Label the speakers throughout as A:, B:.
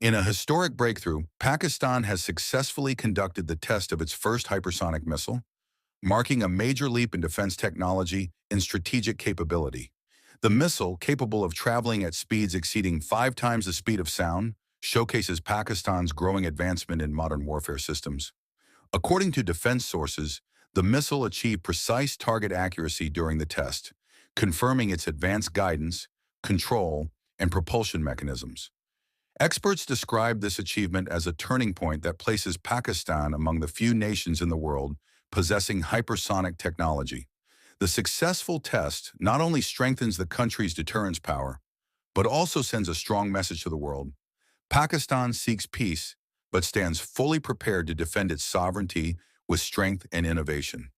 A: In a historic breakthrough, Pakistan has successfully conducted the test of its first hypersonic missile, marking a major leap in defense technology and strategic capability. The missile, capable of traveling at speeds exceeding 5 times the speed of sound, showcases Pakistan's growing advancement in modern warfare systems. According to defense sources, the missile achieved precise target accuracy during the test, confirming its advanced guidance, control, and propulsion mechanisms. Experts describe this achievement as a turning point that places Pakistan among the few nations in the world possessing hypersonic technology. The successful test not only strengthens the country's deterrence power, but also sends a strong message to the world. Pakistan seeks peace, but stands fully prepared to defend its sovereignty with strength and innovation.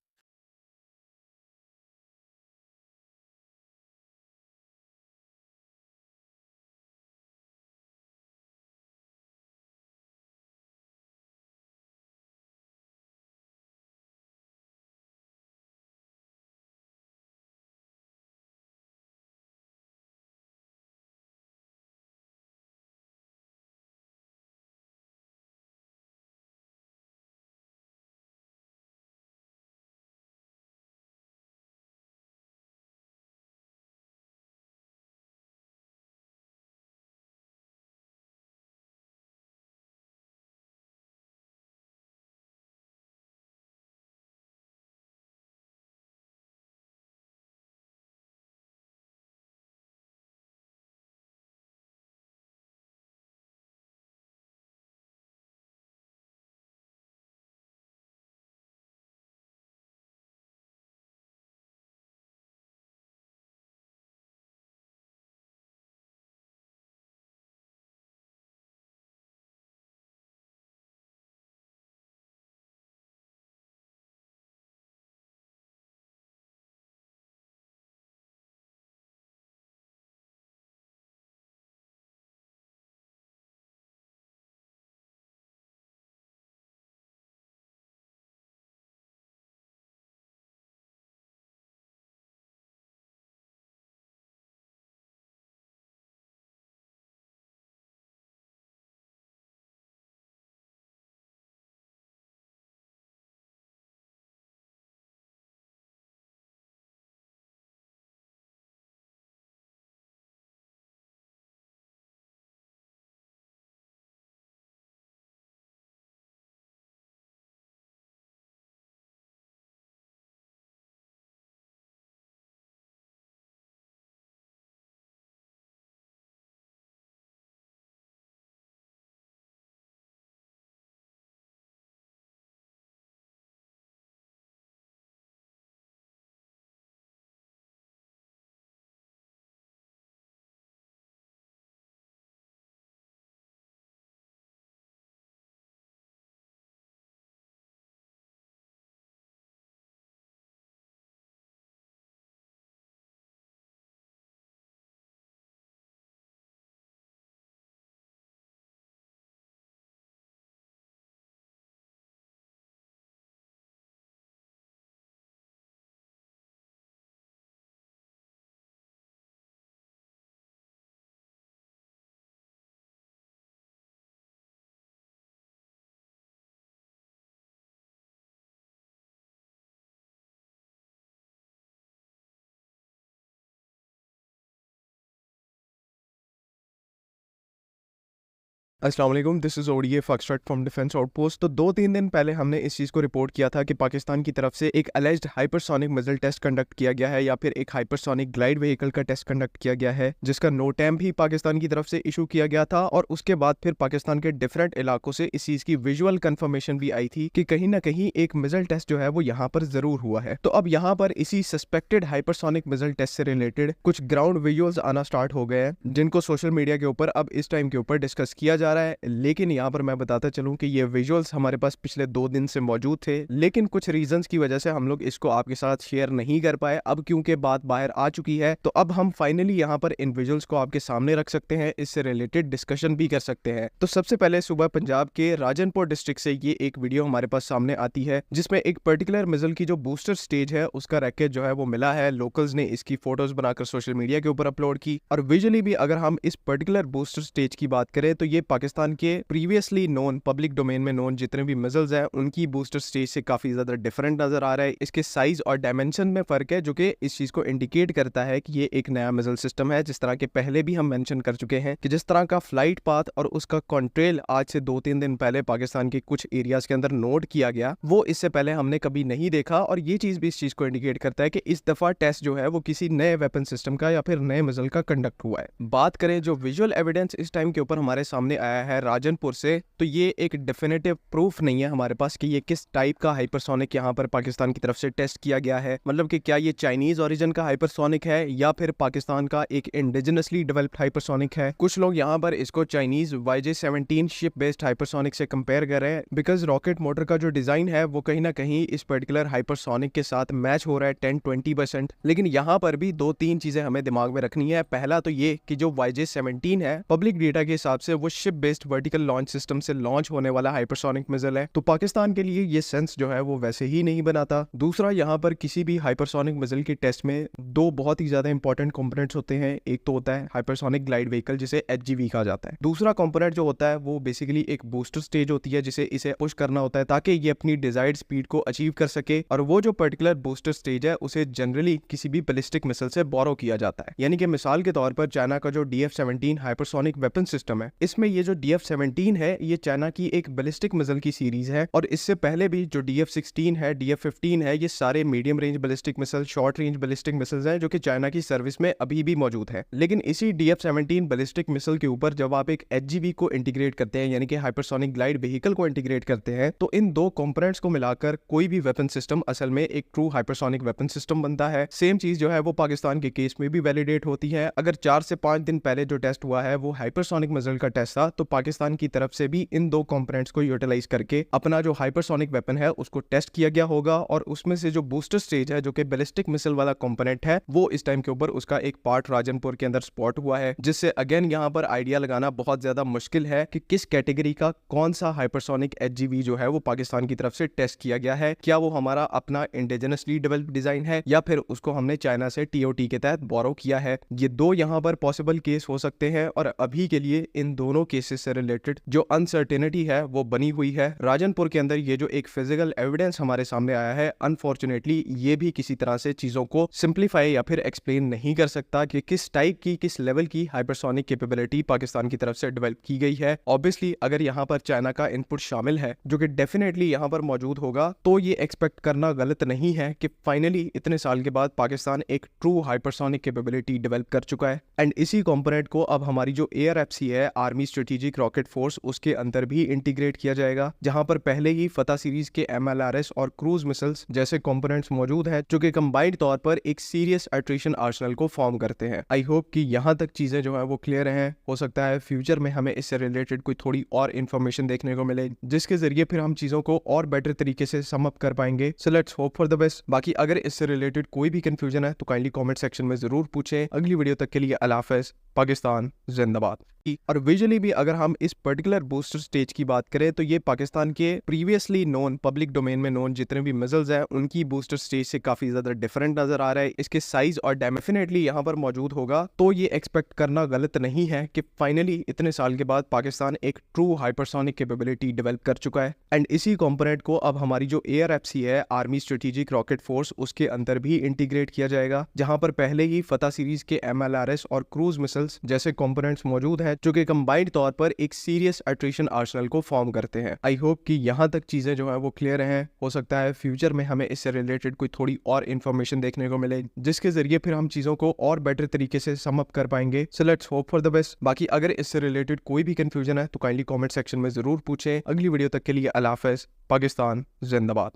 B: अस्सलाम वालेकुम, this is ODA foxtrot from defence outpost. तो 2-3 दिन पहले हमने इस चीज़ को report किया था कि पाकिस्तान की तरफ से एक alleged hypersonic missile test conduct किया गया है या फिर एक हाइपरसोनिक ग्लाइड व्हीकल का टेस्ट कंडक्ट किया गया है, जिसका नोटैम भी पाकिस्तान की तरफ से इशू किया गया था। और उसके बाद फिर पाकिस्तान के डिफरेंट इलाकों से इस चीज़ की विजुअल कंफर्मेशन भी आई थी कि कहीं ना कहीं एक मिसाइल टेस्ट जो है वो यहाँ पर ज़रूर हुआ है। तो अब यहाँ पर इसी सस्पेक्टेड हाइपरसोनिक मिसाइल टेस्ट से रिलेटेड कुछ ग्राउंड विजुअल्स आना स्टार्ट हो गए हैं, जिनको सोशल मीडिया के ऊपर अब इस टाइम के ऊपर डिस्कस किया जा रहा है। लेकिन यहाँ पर मैं बताता चलूं कि ये विजुअल्स हमारे पास पिछले 2 दिन से मौजूद थे, लेकिन कुछ रीजंस की वजह से हम लोग इसको आपके साथ शेयर नहीं कर पाए। अब क्योंकि बात बाहर आ चुकी है तो अब हम फाइनली यहाँ पर इन विजुअल्स को आपके सामने रख सकते हैं, इससे रिलेटेड डिस्कशन भी कर सकते हैं। तो सबसे पहले सुबह पंजाब के राजनपुर डिस्ट्रिक्ट से ये एक वीडियो हमारे पास सामने आती है, जिसमें एक पर्टिकुलर मिसाइल की जो बूस्टर स्टेज है उसका रैकेट जो है वो मिला है। लोकल्स ने इसकी फोटोज बनाकर सोशल मीडिया के ऊपर अपलोड की। और विजुअली भी अगर हम इस पर्टिकुलर बूस्टर स्टेज की बात करें तो ये पाकिस्तान के प्रीवियसली नोन पब्लिक डोमेन में नोन जितने भी मिसाइल्स हैं उनकी बूस्टर स्टेज से काफी ज्यादा डिफरेंट नजर आ रहा है। इसके साइज और डायमेंशन में फर्क है जो कि इस चीज को इंडिकेट करता है कि ये एक नया मिसाइल सिस्टम है। जिस तरह के पहले भी हम मेंशन कर चुके हैं कि जिस तरह का फ्लाइट पाथ और उसका कॉन्ट्रेल आज से 2-3 दिन पहले पाकिस्तान के कुछ एरियाज के अंदर नोट किया गया, वो इससे पहले हमने कभी नहीं देखा। और ये चीज भी इस चीज को इंडिकेट करता है कि इस दफा टेस्ट जो है वो किसी नए वेपन सिस्टम का या फिर नए मिसाइल का कंडक्ट हुआ है। बात करें जो विजुअल एविडेंस इस टाइम के ऊपर हमारे सामने आया है राजनपुर से, तो ये एक डेफिनेटिव प्रूफ नहीं है हमारे पास कि ये किस टाइप का हाइपरसोनिक यहाँ पर पाकिस्तान की तरफ से टेस्ट किया गया है। मतलब कि क्या ये चाइनीज ओरिजिन का हाइपरसोनिक है या फिर पाकिस्तान का एक इंडिजिनसली डेवलप्ड हाइपरसोनिक है। कुछ लोग यहाँ पर इसको Chinese YJ-17 ship based hypersonic से कंपेयर कर रहे हैं, बिकॉज रॉकेट मोटर का जो डिजाइन है वो कहीं ना कहीं इस पर्टिकुलर हाइपरसोनिक के साथ मैच हो रहा है 10-20%। लेकिन यहाँ पर भी 2-3 चीजें हमें दिमाग में रखनी है। पहला तो ये कि जो YJ-17 है पब्लिक डेटा के हिसाब से वो ship based vertical launch system से लॉन्च होने वाला हाइपरसोनिक मिसाइल है, तो पाकिस्तान के लिए ये सेंस जो है वो वैसे ही नहीं बनाता। दूसरा, यहाँ पर किसी भी हाइपरसोनिक मिसाइल के टेस्ट में दो बहुत ही ज्यादा इंपॉर्टेंट कंपोनेंट्स होते हैं। एक तो होता है हाइपरसोनिक ग्लाइड व्हीकल जिसे HGV कहा जाता है। दूसरा कंपोनेंट जो होता है वो बेसिकली एक बूस्टर स्टेज होती है जिसे इसे पुश करना होता है ताकि ये अपनी डिजायर्ड स्पीड को अचीव कर सके। और वो जो पर्टिकुलर बूस्टर स्टेज है उसे जनरली किसी भी बैलिस्टिक मिसाइल से बोरो किया जाता है। यानी कि मिसाल के तौर पर चाइना का जो DF-17 हाइपरसोनिक वेपन सिस्टम है, इसमें ये जो DF-17 है ये चाइना की एक बैलिस्टिक मिसाइल की सीरीज है। और इससे पहले भी जो DF-16 है, DF-15 है, ये सारे medium range ballistic missile, short range ballistic missiles हैं जो कि चाइना की सर्विस में अभी भी मौजूद है। लेकिन इसी DF-17 बैलिस्टिक मिसाइल के ऊपर जब आप एक HGV को इंटीग्रेट करते हैं, यानी कि हाइपरसोनिक ग्लाइड व्हीकल को इंटीग्रेट करते हैं, तो इन दो कंपोनेंट्स को मिलाकर कोई भी वेपन सिस्टम असल में एक ट्रू हाइपरसोनिक वेपन सिस्टम बनता है। सेम चीज जो है वो पाकिस्तान के केस में भी वैलिडेट होती है। अगर 4 से 5 दिन पहले जो टेस्ट हुआ है वो हाइपरसोनिक मिसाइल का टेस्ट था, तो पाकिस्तान की तरफ से भी इन दो कंपोनेंट्स को यूटिलाइज करके अपना जो हाइपरसोनिक वेपन है उसको टेस्ट किया गया होगा। और उसमें से जो बूस्टर स्टेज है जो कि बैलिस्टिक मिसाइल वाला कंपोनेंट है, वो इस टाइम के ऊपर उसका एक पार्ट राजनपुर के अंदर स्पॉट हुआ है, जिससे अगेन यहाँ पर आइडिया लगाना बहुत ज्यादा मुश्किल है कि किस कैटेगरी का कौन सा हाइपरसोनिक HGV जो है वो पाकिस्तान की तरफ से टेस्ट किया गया है। क्या वो हमारा अपना इंडिजिनसली डेवलप्ड डिजाइन है या फिर उसको हमने चाइना से TOT के तहत बोरो किया है। ये दो यहाँ पर पॉसिबल केस हो सकते हैं और अभी के लिए इन दोनों केसेस से रिलेटेड जो अनसर्टेनिटी है वो बनी हुई है। राजनपुर के अंदर ये जो एक फिजिकल एविडेंस हमारे सामने आया है, अनफॉर्चुनेटली ये भी किसी तरह से चीजों को सिंप्लीफाई या फिर एक्सप्लेन नहीं कर सकता कि किस टाइप की, किस लेवल की हाइपरसोनिक कैपेबिलिटी पाकिस्तान की तरफ से डेवलप की गई है। ऑब्वियसली अगर यहाँ पर चाइना का इनपुट शामिल है जो कि डेफिनेटली यहाँ पर मौजूद होगा, तो ये एक्सपेक्ट करना गलत नहीं है कि फाइनली इतने साल के बाद पाकिस्तान एक ट्रू हाइपरसोनिक कैपेबिलिटी डेवलप कर चुका है। एंड इसी कंपोनेंट को अब हमारी जो ARFC है, आर्मी स्ट्रेटेजिक रॉकेट फोर्स, उसके अंदर भी इंटीग्रेट किया जाएगा, जहां पर पहले ही फतह सीरीज के MLRS और क्रूज मिसाइल्स जैसे कंपोनेंट्स मौजूद हैं जो कि कंबाइंड तौर पर एक सीरियस अट्रिशन आर्सेनल को फॉर्म करते हैं। आई होप कि यहाँ तक चीजें जो है वो क्लियर हैं। हो सकता है फ्यूचर में हमें इससे रिलेटेड कोई थोड़ी और इन्फॉर्मेशन देखने को मिले जिसके जरिए फिर हम चीजों को और बेटर तरीके से सम अप कर पाएंगे। So let's hope for the best. बाकी अगर इससे रिलेटेड कोई भी कंफ्यूजन है तो काइंडली कमेंट सेक्शन में जरूर पूछें। अगली वीडियो तक के लिए अल्लाह हाफ़िज़। पाकिस्तान जिंदाबाद। और विजुअली भी अगर हम इस पर्टिकुलर बूस्टर स्टेज की बात करें तो ये पाकिस्तान के प्रीवियसली नोन पब्लिक डोमेन में नोन जितने भी मिसाइल्स हैं उनकी बूस्टर स्टेज से काफी ज्यादा डिफरेंट नजर आ रहा है। इसके साइज और डेफिनेटली यहाँ पर मौजूद होगा, तो ये एक्सपेक्ट करना गलत नहीं है कि फाइनली इतने साल के बाद पाकिस्तान एक ट्रू हाइपरसोनिक कैपेबिलिटी डेवलप कर चुका है। एंड इसी कंपोनेंट को अब हमारी जो ARFC है, आर्मी स्ट्रेटेजिक रॉकेट फोर्स, उसके अंदर भी इंटीग्रेट किया जाएगा, जहां पर पहले ही फतह सीरीज के MLRS और क्रूज मिसाइल्स जैसे कंपोनेंट्स मौजूद हैं जो कि कंबाइंड तौर पर एक सीरियस अट्रिशन आर्सेनल को फॉर्म करते हैं। आई होप कि यहाँ तक चीजें जो है वो क्लियर हैं। हो सकता है फ्यूचर में हमें इससे रिलेटेड कोई थोड़ी और इन्फॉर्मेशन देखने को मिले जिसके जरिए फिर हम चीजों को और बेटर तरीके से सम अप कर पाएंगे। So let's hope for the best. बाकी अगर इससे रिलेटेड कोई भी कंफ्यूजन है तो काइंडली कमेंट सेक्शन में जरूर पूछें। अगली वीडियो तक के लिए अल्लाह हाफ़िज़। पाकिस्तान जिंदाबाद।